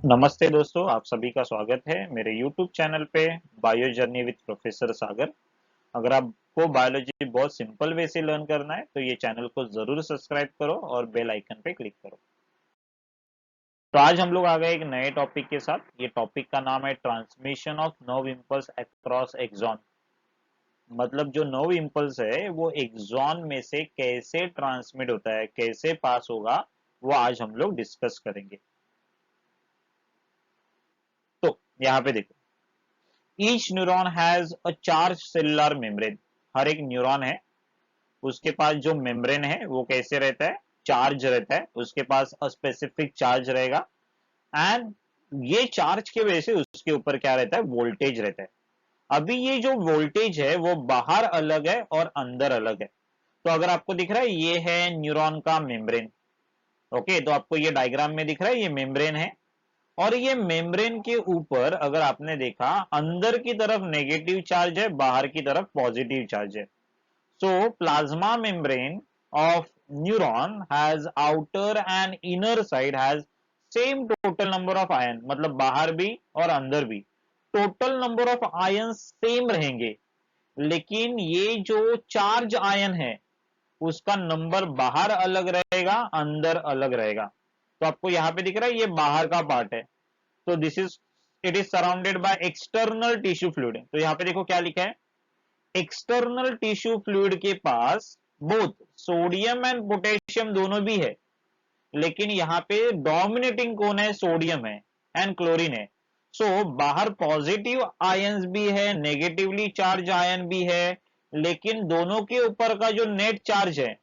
नमस्ते दोस्तों, आप सभी का स्वागत है मेरे YouTube चैनल पे बायो जर्नी विद प्रोफेसर सागर। अगर आपको बायोलॉजी बहुत सिंपल वे से लर्न करना है तो ये चैनल को जरूर सब्सक्राइब करो और बेल आइकन पे क्लिक करो। तो आज हम लोग आ गए एक नए टॉपिक के साथ। ये टॉपिक का नाम है transmission of nerve impulse across axon. मतलब जो नर्व इम्पल्स है वो एक्सॉन में से कैसे ट्रांसमिट होता है, कैसे पास होगा, वो आज हम लोग डिस्कस करेंगे। तो यहाँ पे देखो, each neuron has a charge cellular membrane. हर एक न्यूरॉन है, उसके पास जो मेम्ब्रेन है वो कैसे रहता है, चार्ज रहता है, उसके पास स्पेसिफिक चार्ज रहेगा। एंड ये चार्ज की वजह से उसके ऊपर क्या रहता है, वोल्टेज रहता है। अभी ये जो वोल्टेज है वो बाहर अलग है और अंदर अलग है। तो अगर आपको दिख रहा है ये है न्यूरॉन का मेम्ब्रेन। ओके, तो आपको ये डायग्राम में दिख रहा है ये मेम्ब्रेन है। और ये मेम्ब्रेन के ऊपर अगर आपने देखा, अंदर की तरफ नेगेटिव चार्ज है, बाहर की तरफ पॉजिटिव चार्ज है। सो plasma membrane of neuron has outer and inner side has same total number of ion. मतलब बाहर भी और अंदर भी total number of ion same रहेंगे, लेकिन ये जो चार्ज आयन है उसका नंबर बाहर अलग रहेगा, अंदर अलग रहेगा। तो आपको यहाँ पे दिख रहा है ये बाहर का पार्ट है। तो this is, it is surrounded by external tissue fluid. तो यहाँ पे देखो क्या लिखा है, एक्सटर्नल टिश्यू फ्लूइड के पास बोथ सोडियम एंड पोटेशियम दोनों भी है, लेकिन यहाँ पे डोमिनेटिंग कौन है, सोडियम है एंड क्लोरीन है। सो बाहर पॉजिटिव आयंस भी है, नेगेटिवली चार्ज आयन भी है, लेकिन दोनों के ऊपर का जो नेट चार्ज है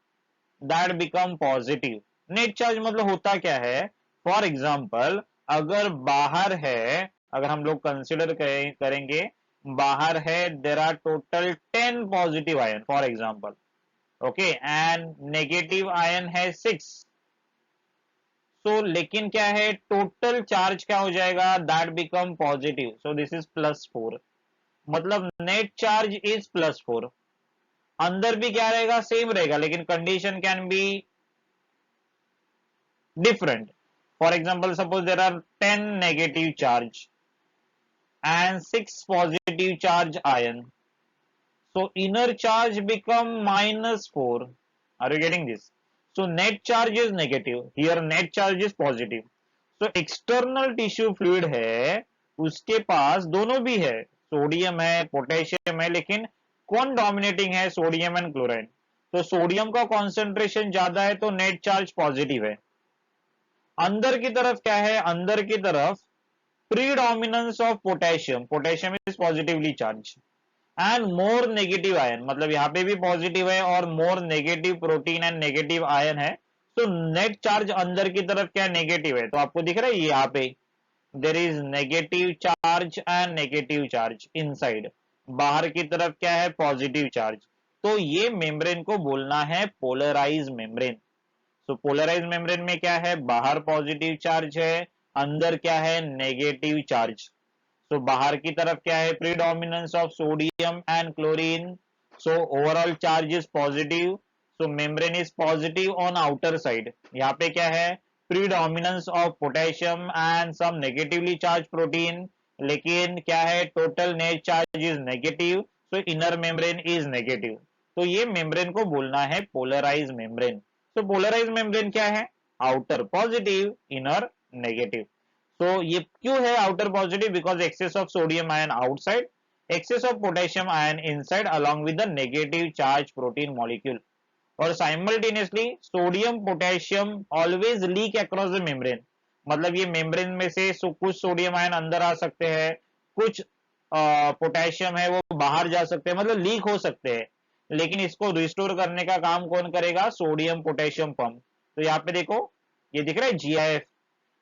that become positive. Net charge मतलब होता क्या है, फॉर एग्जाम्पल अगर बाहर है, अगर हम लोग कंसिडर करेंगे बाहर है, there are total 10 positive ion for example. Okay, and negative ion है 6। सो लेकिन क्या है, टोटल चार्ज क्या हो जाएगा, that become positive. So this is +4। मतलब नेट चार्ज इज +4। अंदर भी क्या रहेगा, सेम रहेगा, लेकिन condition can be different. For example, suppose there are 10 negative charge and 6 positive charge ion. So inner charge become -4. Are you getting this? So net charge is negative. Here net charge is positive. So external tissue fluid है, उसके पास दोनों भी है, sodium है, potassium है, लेकिन कौन dominating है, सोडियम एंड क्लोराइड। तो सोडियम का कॉन्सेंट्रेशन ज्यादा है तो नेट चार्ज पॉजिटिव है। अंदर की तरफ क्या है, अंदर की तरफ predominance of potassium, potassium is positively charge and more negative ion. मतलब यहाँ पे भी पॉजिटिव है और more negative protein and negative ion है। तो नेट चार्ज अंदर की तरफ क्या नेगेटिव है, तो आपको दिख रहा है यहाँ पे there is negative charge and negative charge inside. बाहर की तरफ क्या है, पॉजिटिव चार्ज। तो ये मेम्ब्रेन को बोलना है पोलराइज मेम्ब्रेन। तो पोलराइज मेम्ब्रेन में क्या है, बाहर पॉजिटिव चार्ज है, अंदर क्या है, नेगेटिव चार्ज। सो बाहर की तरफ क्या है, predominance of sodium and chlorine. So overall charge is positive. So membrane is positive on outer side. यहाँ पे क्या है, predominance of potassium and some negatively charge protein, लेकिन क्या है, total net charge is negative. So inner membrane is negative. तो ये membrane को बोलना है पोलराइज मेम्ब्रेन। तो पोलराइज मेम्ब्रेन क्या है, आउटर पॉजिटिव, इनर नेगेटिव। तो ये क्यों है outer positive, because excess of sodium ion outside, excess of potassium ion inside along with the negative charge protein molecule. और simultaneously sodium potassium always leak across the membrane. मतलब ये membrane में से कुछ सोडियम आयन अंदर आ सकते हैं, कुछ पोटेशियम है वो बाहर जा सकते हैं, मतलब लीक हो सकते हैं। लेकिन इसको रिस्टोर करने का काम कौन करेगा, सोडियम पोटेशियम पंप। तो यहाँ पे देखो ये दिख रहा है GIF,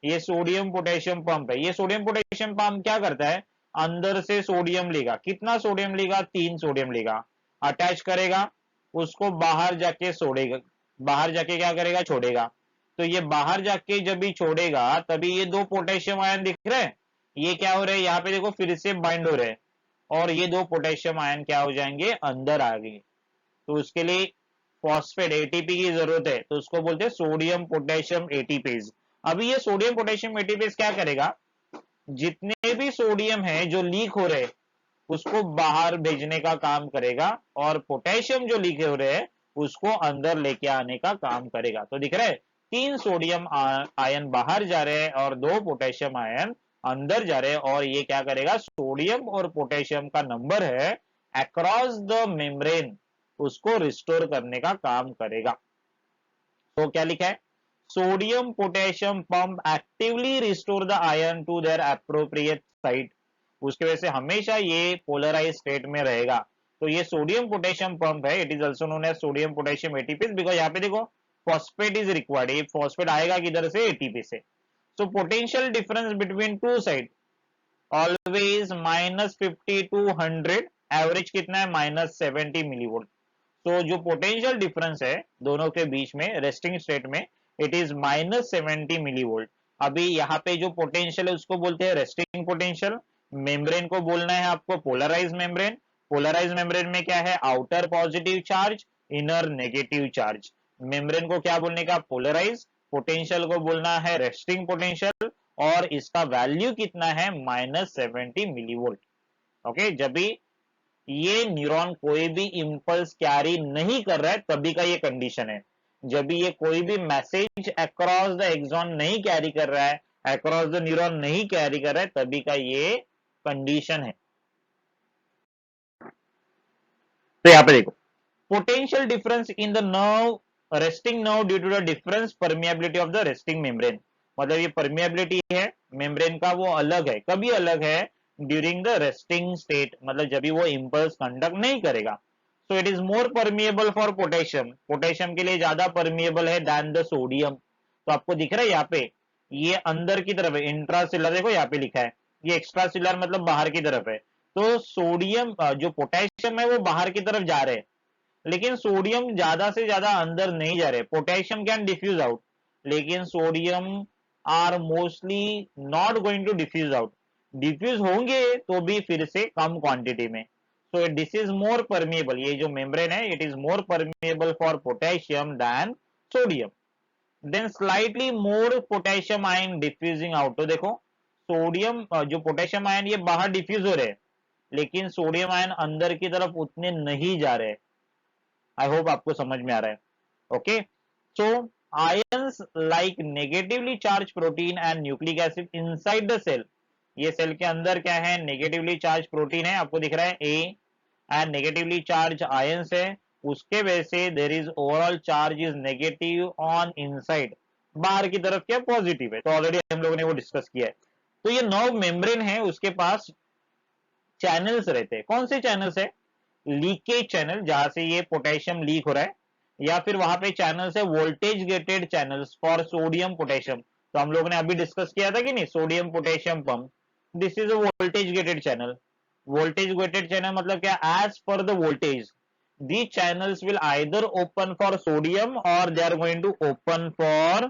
ये सोडियम पोटेशियम पंप है। ये सोडियम पोटेशियम पंप क्या करता है, अंदर से सोडियम लेगा, कितना सोडियम लेगा, 3 सोडियम लेगा, अटैच करेगा, उसको बाहर जाके छोड़ेगा, बाहर जाके क्या करेगा, छोड़ेगा। तो ये बाहर जाके जब भी छोड़ेगा तभी ये 2 पोटेशियम आयन दिख रहे हैं, ये क्या हो रहे हैं, यहाँ पे देखो फिर से बाइंड हो रहे हैं, और ये 2 पोटेशियम आयन क्या हो जाएंगे, अंदर आ गए। तो उसके लिए फॉस्फेट ATP की जरूरत है, तो उसको बोलते हैं सोडियम पोटेशियम एटीपेज। अभी ये सोडियम पोटेशियम एटीपेज क्या करेगा, जितने भी सोडियम है जो लीक हो रहे उसको बाहर भेजने का काम करेगा, और पोटेशियम जो लीक हो रहे हैं उसको अंदर लेके आने का काम करेगा। तो दिख रहा है 3 सोडियम आयन बाहर जा रहे हैं और 2 पोटेशियम आयन अंदर जा रहे हैं, और ये क्या करेगा, सोडियम और पोटेशियम का नंबर है अक्रॉस द मेम्ब्रेन, उसको रिस्टोर करने का काम करेगा। तो क्या लिखा है, sodium potassium pump actively restore the ion to their appropriate site, उसके वजह से हमेशा ये पोलराइज स्टेट में रहेगा। तो ये सोडियम पोटेशियम पंप है, it is also known as sodium potassium ATP, because यहाँ पे देखो फॉस्फेट इज रिक्वायर्ड, ये फॉस्फेट आएगा किधर से, एटीपी से। So potential difference between two side always -50 to 100, average कितना है -70 मिलीवोल्ट। तो जो पोटेंशियल डिफरेंस है दोनों के बीच में रेस्टिंग स्टेट में, इट इज -70 मिलीवोल्ट। अभी यहाँ पे जो पोटेंशियल है उसको बोलते हैं रेस्टिंग पोटेंशियल, मेम्ब्रेन को बोलना है आपको पोलराइज मेम्ब्रेन। पोलराइज मेम्ब्रेन में क्या है, outer positive charge, inner negative charge. Membrane को क्या बोलने का, पोलराइज, पोटेंशियल को बोलना है रेस्टिंग पोटेंशियल, और इसका वैल्यू कितना है -70 मिलीवोल्ट। ओके, जब भी ये न्यूरॉन कोई भी इंपल्स कैरी नहीं कर रहा है तभी का ये कंडीशन है। जब भी ये कोई भी मैसेज अक्रॉस द एक्सॉन नहीं कैरी कर रहा है, अक्रॉस द न्यूरॉन नहीं कैरी कर रहा है, तभी का ये कंडीशन है। तो यहाँ पे देखो, potential difference in the nerve resting nerve due to the difference permeability of the resting membrane. मतलब ये परमिएबिलिटी है मेम्ब्रेन का वो अलग है, कभी अलग है, ड्यूरिंग द रेस्टिंग स्टेट, मतलब जब भी वो इंपल्स कंडक्ट नहीं करेगा। So it is more permeable for potassium, potassium के लिए ज्यादा परमिएबल है दैन द सोडियम। तो आपको दिख रहा है यहाँ पे ये अंदर की तरफ है, इंट्रासेलर, देखो यहाँ पे लिखा है, ये एक्स्ट्रासेलर मतलब बाहर की तरफ है। तो सोडियम जो पोटेशियम है वो बाहर की तरफ जा रहे हैं, लेकिन सोडियम ज्यादा से ज्यादा अंदर नहीं जा रहे। पोटेशियम कैन डिफ्यूज आउट, लेकिन sodium are mostly not going to diffuse out, diffuse होंगे तो भी फिर से कम क्वांटिटी में। So this is more permeable, ये जो मेम्ब्रेन है it is more permeable for potassium than sodium. Then slightly more potassium ion diffusing out. तो देखो सोडियम जो पोटेशियम आयन ये बाहर डिफ्यूज हो रहे हैं, लेकिन सोडियम आयन अंदर की तरफ उतने नहीं जा रहे। आई होप आपको समझ में आ रहा है। Okay, so ions like negatively charge protein and nucleic acid inside the cell, ये सेल के अंदर क्या है, नेगेटिवली चार्ज प्रोटीन है, आपको दिख रहा है A, and negatively charge ions है, उसके वजह से there is overall charge is negative on inside, बाहर की तरफ क्या पॉजिटिव है। तो ऑलरेडी हम लोगों ने वो डिस्कस किया है। तो ये नर्व मेम्ब्रेन है, उसके पास चैनल्स रहते हैं, कौन से चैनल्स है, लीकेज चैनल, जहां से ये पोटेशियम लीक हो रहा है, या फिर वहां पे चैनल्स है voltage gated channels for sodium potassium. तो हम लोगों ने अभी डिस्कस किया था कि नहीं, sodium potassium pump, this is a voltage gated channel. Voltage gated channel मतलब क्या, as per the voltage the channels will either open for sodium और they are going to open for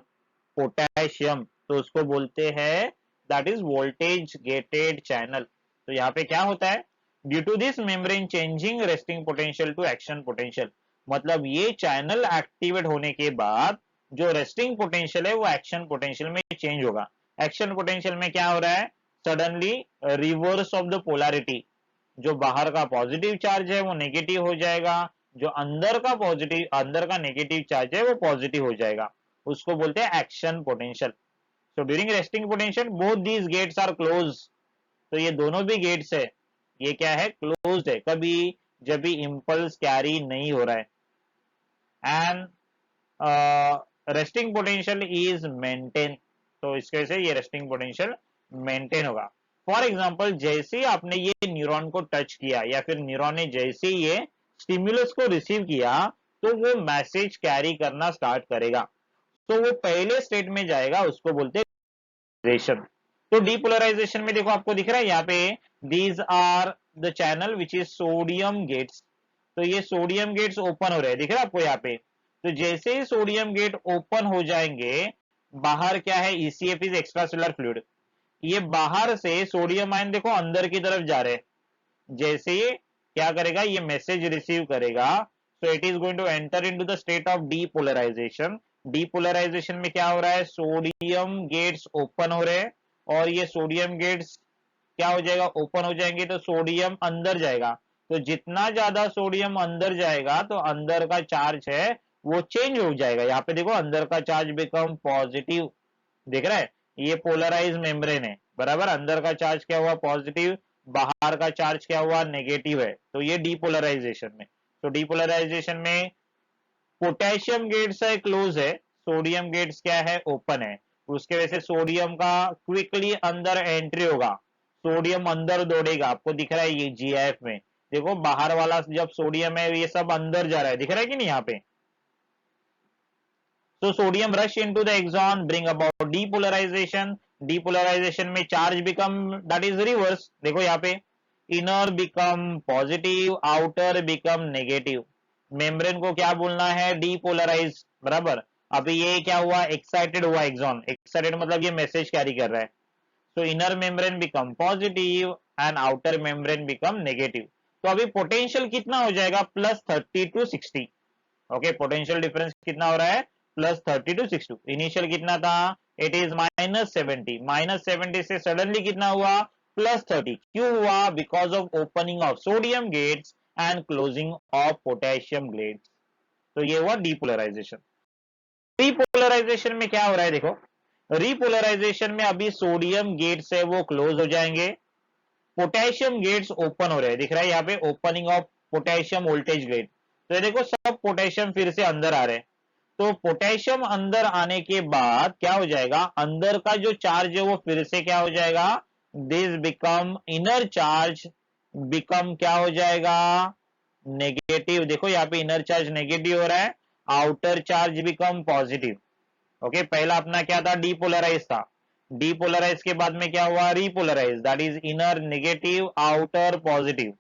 potassium, तो उसको बोलते हैं that is voltage gated channel. तो यहाँ पे क्या होता है, due to this membrane changing resting potential to action potential, मतलब ये चैनल एक्टिवेट होने के बाद जो रेस्टिंग पोटेंशियल है वो एक्शन पोटेंशियल में चेंज होगा। एक्शन पोटेंशियल में क्या हो रहा है, suddenly reverse of the polarity, जो बाहर का पॉजिटिव चार्ज है वो नेगेटिव हो जाएगा, जो अंदर का नेगेटिव चार्ज है वो पॉजिटिव हो जाएगा, उसको बोलते हैं action potential. So during resting potential both these gates are close, तो ये दोनों भी गेट्स है, ये क्या है, क्लोज्ड है, कभी जब भी इंपल्स कैरी नहीं हो रहा है, and resting potential is maintain, तो इसके वजह से ये रेस्टिंग पोटेंशियल मेंटेन होगा। फॉर एग्जांपल जैसे ही आपने ये न्यूरॉन को टच किया, या फिर न्यूरॉन ने जैसे ही ये स्टिमुलस को रिसीव किया, तो वो मैसेज कैरी करना स्टार्ट करेगा, तो वो पहले स्टेट में जाएगा, उसको बोलते हैं पोलराइजेशन। तो डीपोलराइजेशन में देखो आपको दिख रहा है यहाँ पे, these are the channel which is sodium gates, तो ये सोडियम गेट्स ओपन हो रहे हैं, दिख रहा है आपको यहाँ पे। तो जैसे ही सोडियम गेट ओपन हो जाएंगे, बाहर क्या है, ईसीएफ इज एक्स्ट्रासेलुलर फ्लूइड, ये बाहर से सोडियम आयन देखो अंदर की तरफ जा रहे हैं, जैसे ये क्या करेगा, ये मैसेज रिसीव करेगा, so it is going to enter into the state of depolarization. Depolarization में क्या हो रहा है, सोडियम गेट्स ओपन हो रहे हैं, और ये सोडियम गेट्स क्या हो जाएगा, ओपन हो जाएंगे, तो सोडियम अंदर जाएगा। तो जितना ज्यादा सोडियम अंदर जाएगा तो अंदर का चार्ज है वो चेंज हो जाएगा। यहाँ पे देखो अंदर का चार्ज बिकम पॉजिटिव, दिख रहा है, ये पोलराइज मेम्ब्रेन है, बराबर। अंदर का चार्ज क्या हुआ, पॉजिटिव, बाहर का चार्ज क्या हुआ, नेगेटिव है। तो ये डीपोलराइजेशन में, तो डीपोलराइजेशन में पोटेशियम गेट्स है क्लोज है, सोडियम गेट्स क्या है, ओपन है। उसके वजह से सोडियम का क्विकली अंदर एंट्री होगा, सोडियम अंदर दौड़ेगा। आपको दिख रहा है ये जीआईएफ में, देखो बाहर वाला जब सोडियम है ये सब अंदर जा रहा है, दिख रहा है कि नहीं यहाँ पे। So sodium rush into the axon, bring about depolarization. Depolarization में charge become that is reverse. देखो यहाँ पे inner become positive, outer become negative. Membrane को क्या बोलना है, depolarize, बराबर। अभी ये क्या हुआ, excited हुआ axon, excited मतलब ये मैसेज कैरी कर रहा है। So inner membrane become positive and outer membrane become negative. तो अभी पोटेंशियल कितना हो जाएगा, +30 to 60। ओके, पोटेंशियल डिफरेंस कितना हो रहा है, +30 to 60। इनिशियल कितना था, इट इज -70, -70 से सडनली कितना हुआ, +30। क्यों हुआ, because of opening of sodium gates and closing of potassium gates. तो ये हुआ डीपोलराइजेशन। रीपोलराइजेशन में क्या हो रहा है, देखो रीपोलराइजेशन में अभी सोडियम गेट्स है वो क्लोज हो जाएंगे, पोटेशियम गेट्स ओपन हो रहे हैं, दिख रहा है यहाँ पे opening of potassium voltage gate. तो ये देखो सब पोटेशियम फिर से अंदर आ रहे हैं। तो पोटेशियम अंदर आने के बाद क्या हो जाएगा, अंदर का जो चार्ज है वो फिर से क्या हो जाएगा, this become inner charge become क्या हो जाएगा, नेगेटिव। देखो यहाँ पे इनर चार्ज नेगेटिव हो रहा है, outer charge become positive. Okay, पहला अपना क्या था, डीपोलराइज था, डीपोलराइज के बाद में क्या हुआ, repolarize, that is inner negative, outer positive.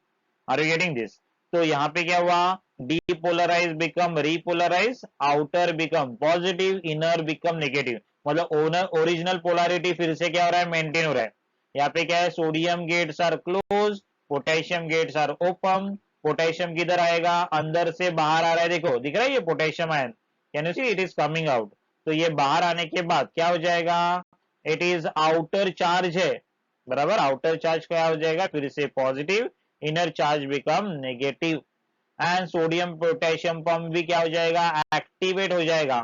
Are you getting this. तो यहाँ पे क्या हुआ, depolarize become repolarize, outer become positive, inner become negative. मतलब ओनर ओरिजिनल पोलैरिटी फिर से क्या हो रहा है, मेंटेन हो रहा है। यहाँ पे क्या है, sodium gates are close, potassium gates are open. Potassium किधर आएगा, अंदर से बाहर आ रहा है, देखो दिख रहा है ये potassium ion, can you see it is coming out. तो ये बाहर आने के बाद क्या हो जाएगा, इट इज आउटर चार्ज है, बराबर। आउटर चार्ज क्या हो जाएगा, फिर से positive, inner charge become negative and sodium potassium pump भी क्या हो जाएगा, एक्टिवेट हो जाएगा।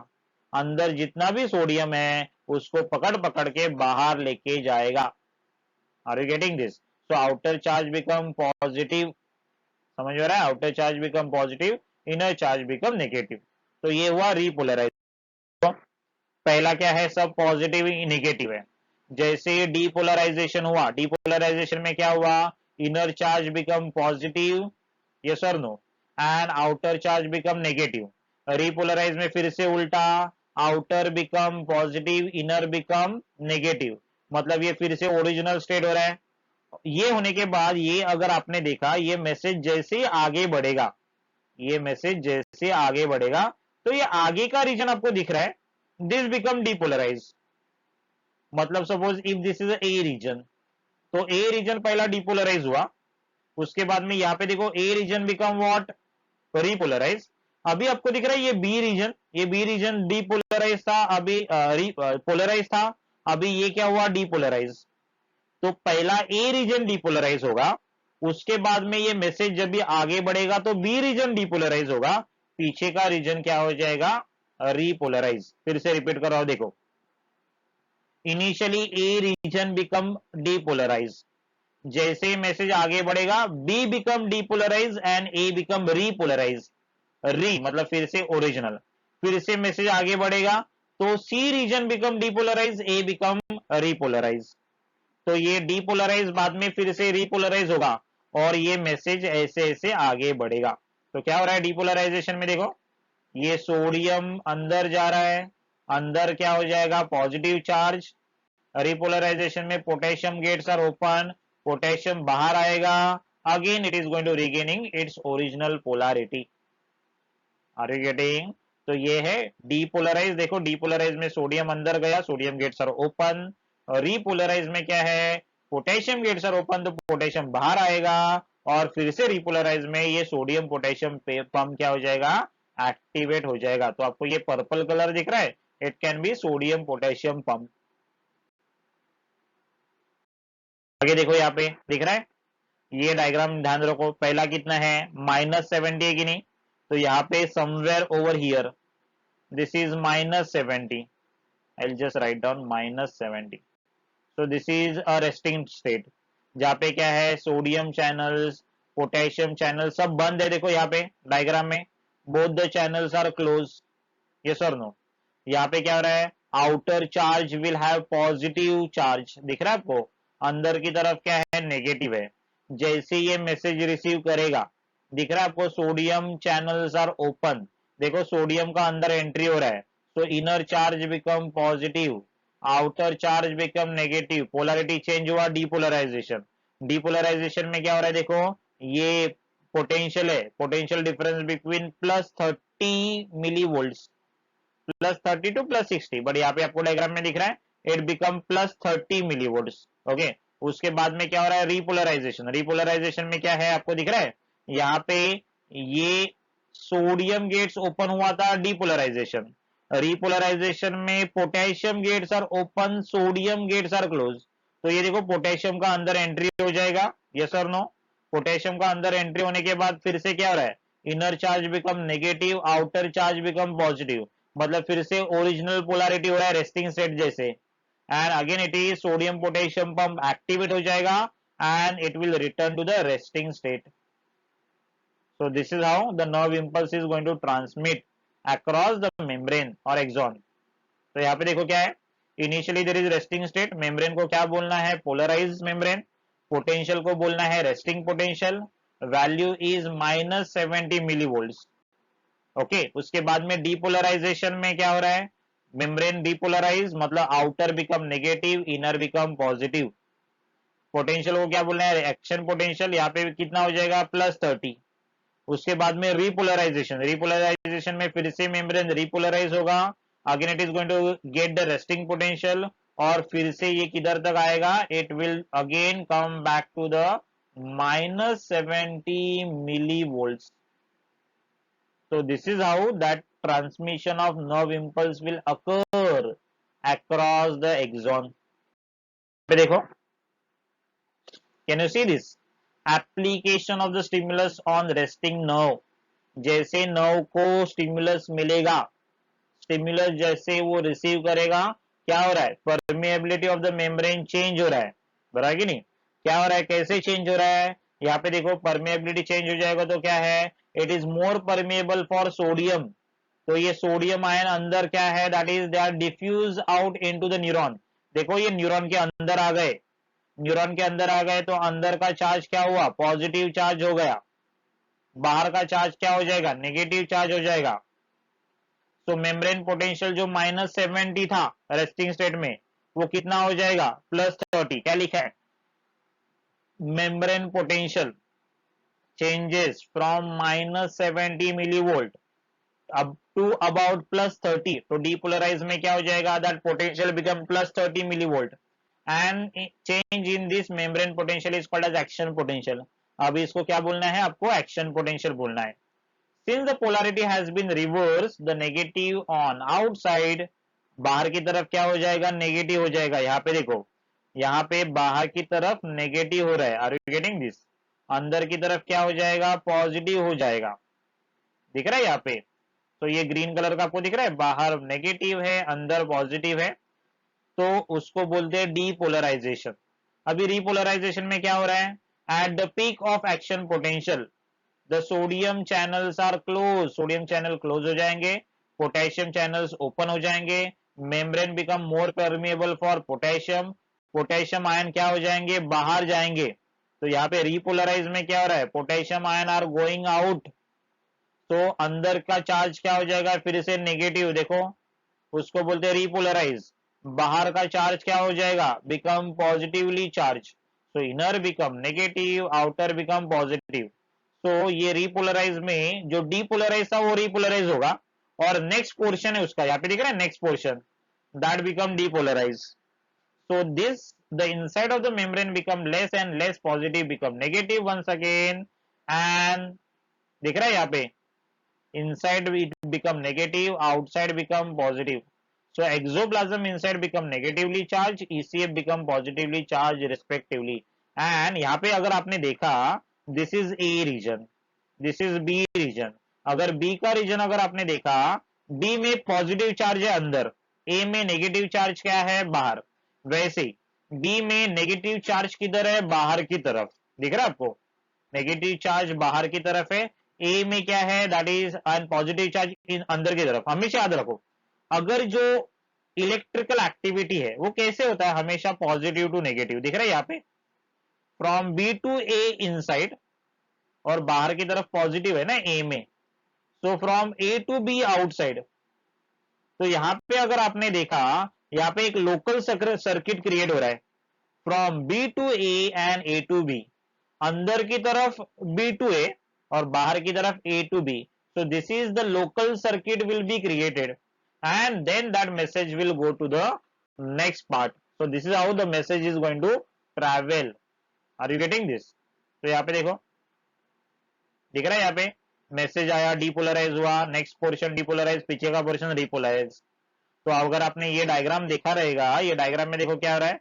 अंदर जितना भी सोडियम है उसको पकड़ पकड़ के बाहर लेके जाएगा। Are you getting this. So outer charge become positive, समझ में आ रहा है, outer charge become positive, inner charge become negative. तो ये हुआ रीपोलराइज। पहला क्या है, सब पॉजिटिव नेगेटिव है। जैसे डीपोलराइजेशन हुआ, डीपोलराइजेशन में क्या हुआ, inner charge become positive, yes और no, and outer charge become negative. Repolarise में फिर से उल्टा, outer become positive, inner become negative. मतलब ये फिर से ओरिजिनल स्टेट हो रहा है। ये होने के बाद ये अगर आपने देखा, ये मैसेज जैसे आगे बढ़ेगा, ये मैसेज जैसे आगे बढ़ेगा तो ये आगे का रीजन आपको दिख रहा है, दिस बिकम डीपोलराइज। मतलब suppose if this is A region, तो ए रीजन पहला डीपोलराइज हुआ, उसके बाद में यहाँ पे देखो ए रीजन बिकम व्हाट, रीपोलराइज। अभी आपको दिख रहा है ये बी रीजन, ये बी रीजन डीपोलराइज था, अभी पोलराइज था, अभी ये क्या हुआ, डीपोलराइज। तो पहला ए रीजन डीपोलराइज होगा, उसके बाद में ये मैसेज जब भी आगे बढ़ेगा तो बी रीजन डीपोलराइज होगा, पीछे का रीजन क्या हो जाएगा, रीपोलराइज। फिर से रिपीट कर रहा हूं, देखो initially A region become depolarize, जैसे मैसेज आगे बढ़ेगा B become depolarize and A become repolarize. री मतलब फिर से ओरिजिनल, फिर से मैसेज आगे बढ़ेगा तो सी रीजन बिकम डीपोलराइज, ए बिकम रीपोलराइज। तो ये डीपोलराइज बाद में फिर से रीपोलराइज होगा और ये मैसेज ऐसे ऐसे आगे बढ़ेगा। तो क्या हो रहा है डीपोलराइजेशन में, देखो ये सोडियम अंदर जा रहा है, अंदर क्या हो जाएगा, पॉजिटिव चार्ज। रिपोलराइजेशन में potassium gates are open, potassium बाहर आएगा, again it is going to regaining its original polarity. Are you getting. तो ये है डीपोलराइज। देखो डीपोलराइज में सोडियम अंदर गया, सोडियम गेट्स आर ओपन। और रिपोलराइज में क्या है, पोटेशियम गेट्स आर ओपन, तो पोटेशियम बाहर आएगा। और फिर से रिपोलराइज में ये सोडियम पोटेशियम पंप क्या हो जाएगा, एक्टिवेट हो जाएगा। तो आपको ये पर्पल कलर दिख रहा है, it can be sodium potassium pump. आगे देखो यहाँ पे दिख रहा है, ये डायग्राम ध्यान रखो, पहला कितना है -70 है कि नहीं, तो यहाँ पे somewhere over here this is -70, I just write down -70, so this is a resting state जहाँ पे क्या है सोडियम चैनल्स पोटेशियम चैनल सब बंद है, देखो यहाँ पे डायग्राम में both the channels are close, yes और नो। यहाँ पे क्या हो रहा है, outer charge will have positive charge, दिख रहा है आपको, अंदर की तरफ क्या है नेगेटिव है। जैसे ये मैसेज रिसीव करेगा, दिख रहा है आपको सोडियम चैनल्स आर ओपन, देखो सोडियम का अंदर एंट्री हो रहा है, so inner charge become positive, outer charge become negative, polarity change हुआ, डीपोलराइजेशन। डीपोलराइजेशन में क्या हो रहा है, देखो ये पोटेंशियल है, potential difference between +30 millivolt, +30 to +60, but यहाँ पे आपको डायग्राम में दिख रहा है it become +30 millivolt. Okay, उसके बाद में क्या हो रहा है, रिपोलराइजेशन। रिपोलराइजेशन में क्या है आपको दिख रहा है, यहाँ पे ये सोडियम गेट्स ओपन हुआ था, डीपोलराइजेशन। रिपोलराइजेशन में potassium gates are open, sodium gates are close, तो ये देखो पोटेशियम का अंदर एंट्री हो जाएगा, यस और नो। पोटेशियम का अंदर एंट्री होने के बाद फिर से क्या हो रहा है, inner charge become negative, outer charge become positive, मतलब फिर से ओरिजिनल पोलैरिटी हो रहा है रेस्टिंग स्टेट जैसे, and again it is sodium potassium pump activate हो जाएगा and it will return to the resting state. So this is how the nerve impulse is going to transmit across the membrane or axon. तो यहाँ पे देखो क्या है, initially there is resting state, membrane को क्या बोलना है, पोलराइज मेम्ब्रेन, पोटेंशियल को बोलना है resting potential, value is -70 millivolt. Okay, उसके बाद में डीपोलराइजेशन में क्या हो रहा है, मेम्ब्रेन डीपोलराइज मतलब outer become negative, inner become positive. Potential को क्या बोलना है, एक्शन पोटेंशियल, यहाँ पे कितना हो जाएगा +30। उसके बाद में रिपोलराइजेशन, रिपोलराइजेशन में फिर से मेम्ब्रेन रिपोलराइज होगा, again it is going to get the resting potential, और फिर से ये किधर तक आएगा, it will again come back to the -70 millivolts. So this is how that transmission of nerve impulse will occur across the axon. पे देखो, can you see this? Application of the stimulus on resting nerve. जैसे nerve को stimulus मिलेगा, stimulus जैसे वो receive करेगा, क्या हो रहा है, permeability of the membrane change हो रहा है, बराबर कि नहीं, क्या हो रहा है, कैसे चेंज हो रहा है, यहाँ पे देखो परमिएबिलिटी चेंज हो जाएगा तो क्या है, it is more permeable for sodium, तो ये सोडियम आयन अंदर क्या है, that is they are diffuse out into the neuron. देखो ये न्यूरॉन के अंदर आ गए, न्यूरॉन के अंदर आ गए तो अंदर का चार्ज क्या हुआ, पॉजिटिव चार्ज हो गया, बाहर का चार्ज क्या हो जाएगा, नेगेटिव चार्ज हो जाएगा। तो मेम्ब्रेन पोटेंशियल जो -70 था रेस्टिंग स्टेट में, वो कितना हो जाएगा, +30। क्या लिखा है, membrane potential changes from -70 millivolt अब टू अबाउट +30, तो डीपोलराइज में क्या हो जाएगा, that potential become +30 millivolt, and change in this membrane potential is called as action potential. अभी इसको क्या बोलना है आपको, एक्शन पोटेंशियल बोलना है। Since the polarity has been reversed, the negative on outside, बाहर की तरफ क्या हो जाएगा, नेगेटिव हो जाएगा। यहाँ पे देखो, यहाँ पे बाहर की तरफ नेगेटिव हो रहा है, आर यू गेटिंग दिस, अंदर की तरफ क्या हो जाएगा, पॉजिटिव हो जाएगा, दिख रहा है यहाँ पे, तो ये ग्रीन कलर का आपको दिख रहा है, बाहर नेगेटिव है अंदर पॉजिटिव है, तो उसको बोलते हैं डीपोलराइजेशन। अभी रिपोलराइजेशन में क्या हो रहा है, at the peak of action potential the sodium channels are close, sodium channel close हो जाएंगे, पोटेशियम चैनल्स ओपन हो जाएंगे, membrane become more permeable for potassium, potassium ion क्या हो जाएंगे, बाहर जाएंगे, तो यहाँ पे रिपोलराइज में क्या हो रहा है, potassium ion are going out, तो अंदर का चार्ज क्या हो जाएगा, फिर से नेगेटिव, देखो उसको बोलते हैं रिपोलराइज, बाहर का चार्ज क्या हो जाएगा, बिकम पॉजिटिवली चार्ज, सो inner become negative, outer become positive. तो ये रिपोलराइज में जो डीपोलराइज था वो रिपोलराइज होगा, और नेक्स्ट पोर्शन है उसका, यहाँ पे दिख रहा है next portion, that become depolarize. So this the inside of the membrane become less and less positive, become negative once again, and दिख रहा है यहाँ पे, inside it become negative, outside become positive, So exoplasm inside become negatively charged, ECF become positively charged respectively. And यहाँ पे अगर आपने देखा, this is A region, this is B region. अगर B का रीजन अगर आपने देखा, B में पॉजिटिव चार्ज है अंदर, A में नेगेटिव चार्ज क्या है बाहर. वैसे B में नेगेटिव चार्ज किधर है, बाहर की तरफ. दिख रहा है आपको, नेगेटिव चार्ज बाहर की तरफ है, A में क्या है, that is and positive charge अंदर की तरफ. हमेशा याद रखो, अगर जो इलेक्ट्रिकल एक्टिविटी है वो कैसे होता है, हमेशा पॉजिटिव टू नेगेटिव. दिख रहा है यहाँ पे, from B to A inside, और बाहर की तरफ पॉजिटिव है ना ए में, so from A to B outside. तो यहाँ पे अगर आपने देखा, यहाँ पे एक लोकल सर्किट क्रिएट हो रहा है, from B to A and A to B. अंदर की तरफ बी टू ए और बाहर की तरफ A to B. So this is the local circuit will be created, and then that message will go to the next part. So this is how the message is going to travel. Are you getting this? तो यहाँ पे देखो, दिख रहा है यहाँ पे message आया, डीपोलराइज हुआ, नेक्स्ट पोर्शन डीपोलराइज, पीछे का पोर्शन रिपोलराइज. तो अगर आपने ये डायग्राम देखा रहेगा, ये डायग्राम में देखो क्या हो रहा है.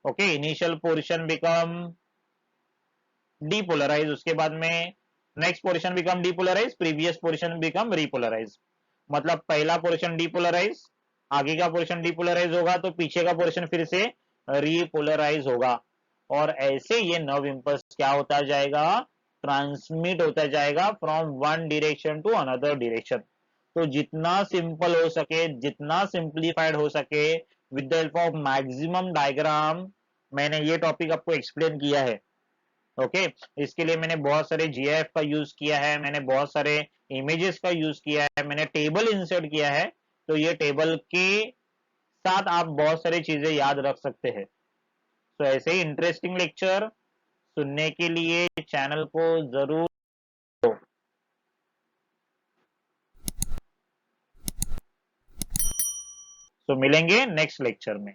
Okay, initial portion become depolarize, उसके बाद में next portion become depolarize, previous portion become repolarize. मतलब पहला पोर्शन डीपोलराइज, आगे का पोर्शन डीपोलराइज होगा, तो पीछे का पोर्शन फिर से रिपोलराइज होगा. और ऐसे ये नर्व इंपल्स क्या होता जाएगा, ट्रांसमिट होता जाएगा from one direction to another direction. तो जितना सिंपल हो सके, जितना सिंप्लीफाइड हो सके, with the help of maximum diagram, मैंने ये टॉपिक आपको एक्सप्लेन किया है. ओके, इसके लिए मैंने बहुत सारे जीआईएफ का यूज किया है, मैंने बहुत सारे इमेजेस का यूज किया है, मैंने टेबल इंसर्ट किया है. तो ये टेबल के साथ आप बहुत सारी चीजें याद रख सकते हैं. तो ऐसे ही इंटरेस्टिंग लेक्चर सुनने के लिए चैनल को जरूर, तो मिलेंगे नेक्स्ट लेक्चर में.